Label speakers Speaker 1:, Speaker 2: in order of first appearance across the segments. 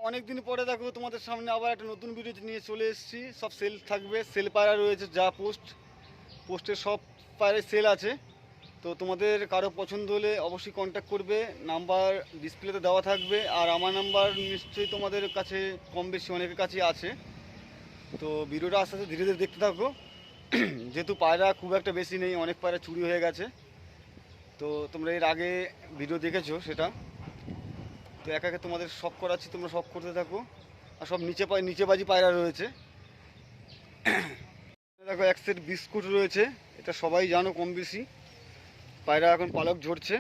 Speaker 1: অনেক দিন পরে দেখো তোমাদের সামনে আবার একটা নতুন ভিডিও নিয়ে চলে এসেছি। সব সেল থাকবে, সেল পায়রা রয়েছে, যা পোস্টের সব পায়রায় সেল আছে। তো তোমাদের কারো পছন্দ হলে অবশ্যই কন্ট্যাক্ট করবে, নাম্বার ডিসপ্লেতে দেওয়া থাকবে। আর আমার নাম্বার নিশ্চয়ই তোমাদের কাছে কম বেশি অনেকের কাছেই আছে। তো ভিডিওটা আস্তে আস্তে ধীরে ধীরে দেখতে থাকো। যেহেতু পায়রা খুব একটা বেশি নেই, অনেক পায়রা চুরি হয়ে গেছে। তো তোমরা এর আগে ভিডিও দেখেছো সেটা। তো একা একে তোমাদের শখ করাচ্ছি, তোমরা শখ করতে থাকো। আর সব নিচে বাজি পায়রা রয়েছে। দেখো এক সেট বিস্কুট রয়েছে, এটা সবাই জানো কম বেশি। পায়রা এখন পালক ঝরছে।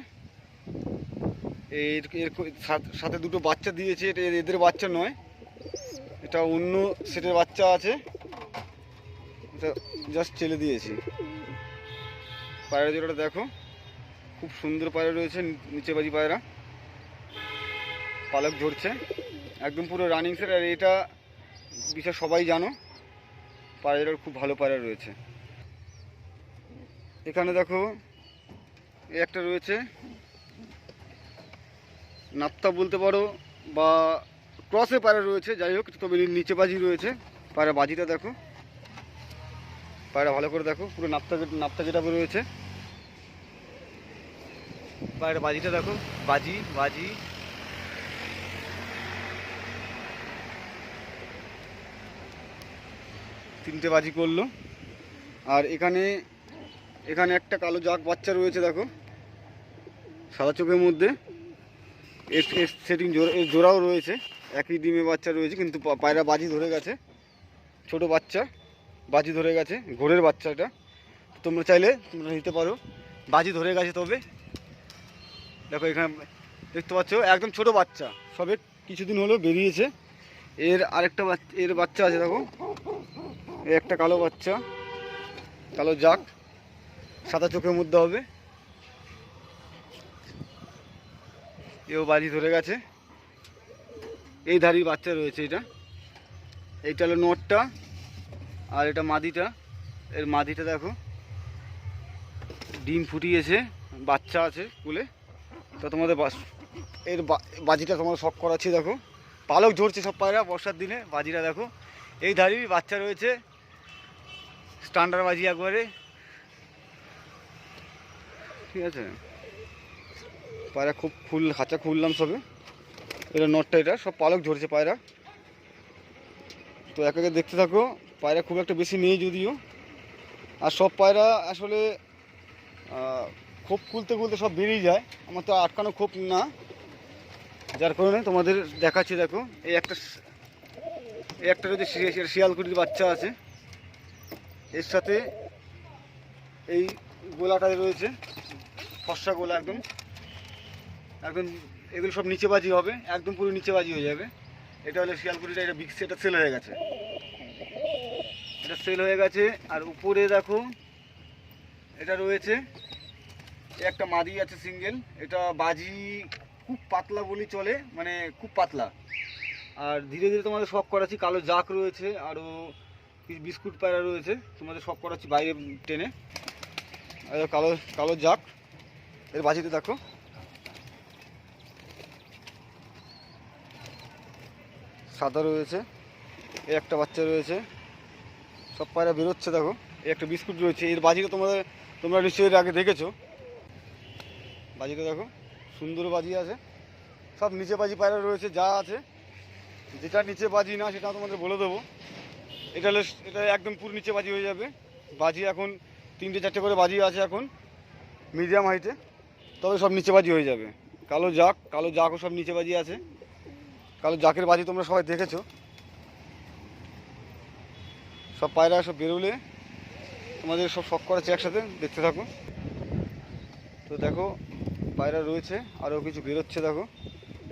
Speaker 1: এর এর সাথে দুটো বাচ্চা দিয়েছে, এটা এদের বাচ্চা নয়, এটা অন্য সেটের বাচ্চা আছে, এটা জাস্ট ছেলে দিয়েছি। পায়রা জোড়াটা দেখো, খুব সুন্দর পায়রা রয়েছে, নিচে বাজি পায়রা, পালক ঝরছে, একদম পুরো রানিং সেট। আর এটা বিষয় সবাই জানো, পায়রার খুব ভালো পায়রা রয়েছে। এখানে দেখো একটা রয়েছে, নাপ্তা বলতে পারো বা ক্রসে পায়রা রয়েছে, যাই হোক, তবে নিচে বাজি রয়েছে। পায়রা বাজিটা দেখো, পায়রা ভালো করে দেখো, পুরো নাপ্তা যেটা রয়েছে। পায়রা বাজিটা দেখো, বাজি বাজি তিনটে বাজি করলো। আর এখানে একটা কালো জাগ বাচ্চা রয়েছে দেখো, সাদা চোখের মধ্যে। এর সেটিং জোড়াও রয়েছে, একই ডিমে বাচ্চা রয়েছে, কিন্তু পায়রা বাজি ধরে গেছে, ছোট বাচ্চা বাজি ধরে গেছে, ঘোরের বাচ্চা এটা। তোমরা চাইলে তোমরা নিতে পারো, বাজি ধরে গেছে। তবে দেখো এখানে দেখতে পাচ্ছ একদম ছোট বাচ্চা, সবে কিছুদিন হলো বেরিয়েছে। আরেকটা বাচ্চা আছে দেখো, একটা কালো বাচ্চা, কালো জাক, সাদা চোখের মধ্যে হবে, এও বাজি ধরে গেছে। এই ধারির বাচ্চা রয়েছে, এইটা হলো নটটা, আর এটা মাদিটা। এর মাদিটা দেখো ডিম ফুটিয়েছে, বাচ্চা আছে কুলে। তো তোমাদের বাজিটা তোমাদের শখ করাচ্ছি। দেখো পালক ঝরছে সব পায়রা বর্ষার দিনে, বাজিটা দেখো। এই ধারির বাচ্চা রয়েছে, স্ট্যান্ডার্ড বাজি একবারে, ঠিক আছে। পায়রা খুব খাঁচা খুললাম সবে। এটা নটটা, এটা সব পালক ঝরছে পায়রা। তো এক একে দেখতে থাকো, পায়রা খুব একটা বেশি নেই যদিও। আর সব পায়রা আসলে খোপ খুলতে সব বেরিয়ে যায়, আমার তো আটকানো খোপ না, যার কারণে তোমাদের দেখাচ্ছি। দেখো এই একটা রয়েছে, শিয়ালকুটির বাচ্চা আছে, এর সাথে এই গোলাটা রয়েছে, ফর্সা গোলা, একদম এগুলো সব নিচে বাজি হবে, একদম পুরো নিচে বাজি হয়ে যাবে। এটা হলো শিয়ালকুটিটা, এটা বিক্রি, এটা সেল হয়ে গেছে, এটা সেল হয়ে গেছে। আর উপরে দেখো এটা রয়েছে, একটা মাদি আছে সিঙ্গেল, এটা বাজি খুব পাতলা বলি চলে, মানে খুব পাতলা। আর ধীরে ধীরে তোমাদের শখ করাচ্ছি, কালো জাক রয়েছে, আরও বিস্কুট পায়রা রয়েছে, তোমাদের শখ করাচ্ছি বাইরে টেনে। কালো জাক, এর বাজিতে দেখো, সাদা রয়েছে, একটা বাচ্চা রয়েছে, সব পায়রা বেরোচ্ছে দেখো। একটা বিস্কুট রয়েছে, এর বাজিটা তোমরা নিশ্চয়ই এর আগে দেখেছো। বাজিটা দেখো, সুন্দর বাজি আছে, সব নিচে বাজি পায়রা রয়েছে, যা আছে। যেটা নিচে বাজি না সেটা তোমাদের বলে দেবো। এটা একদম পুরো নিচে বাজি হয়ে যাবে। বাজি এখন 3-4টে করে বাজি আছে এখন, মিডিয়াম হাইটে, তবে সব নিচে বাজি হয়ে যাবে। কালো জাকও সব নিচে বাজি আছে। কালো জাকের বাজি তোমরা সবাই দেখেছো। সব পায়রা সব বেরোলে তোমাদের সব শখ করাচ্ছে, একসাথে দেখতে থাকো। তো দেখো পায়রা রয়েছে, আরও কিছু বেরোচ্ছে দেখো।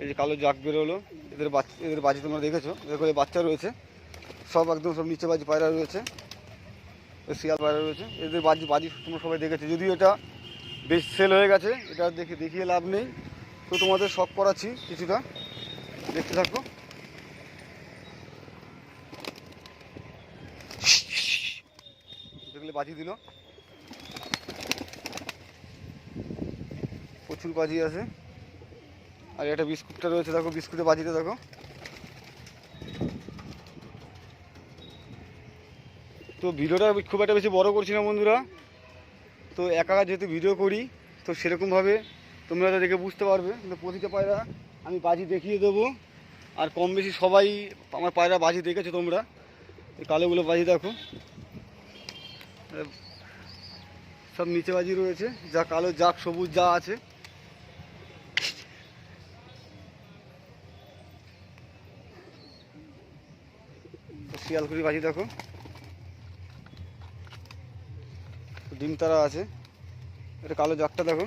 Speaker 1: এই যে কালো জাক বেরোলো, এদের বাজি তোমরা দেখেছো, দেখো এই বাচ্চা রয়েছে, সব একদম সব নিচে বাজি পায়রা রয়েছে, শিয়াল পায়রা রয়েছে। এদের বাজি তোমরা সবাই দেখেছো, যদিও এটা বেশ সেল হয়ে গেছে, এটা দেখিয়ে লাভ নেই। তো তোমাদের শখ করাচ্ছি কিছুটা, দেখতে থাকো। দেখলে বাজি দিল, প্রচুর বাজি আছে। আর একটা বিস্কুটটা রয়েছে দেখো, বিস্কুটের বাজিটা দেখো, তো ভিডিওটা খুব একটা বেশি বড় করছি না বন্ধুরা, তো একা একা যেহেতু ভিডিও করি তো সেরকমভাবে তোমরা তো দেখে বুঝতে পারবে। কিন্তু প্রতিটা পায়রা আমি বাজি দেখিয়ে দেবো, আর কম বেশি সবাই আমার পায়রা বাজি দেখেছো তোমরা। এই কালোগুলো বাজি দেখো, সব নিচে বাজি রয়েছে, যা কালো জাক সবুজ যা আছে। শিয়ালকুড়ি বাজি দেখো, ডিম তারা আছে। এটা কালো জাকটা দেখো,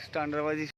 Speaker 1: স্ট্যান্ডার্ড বাজি।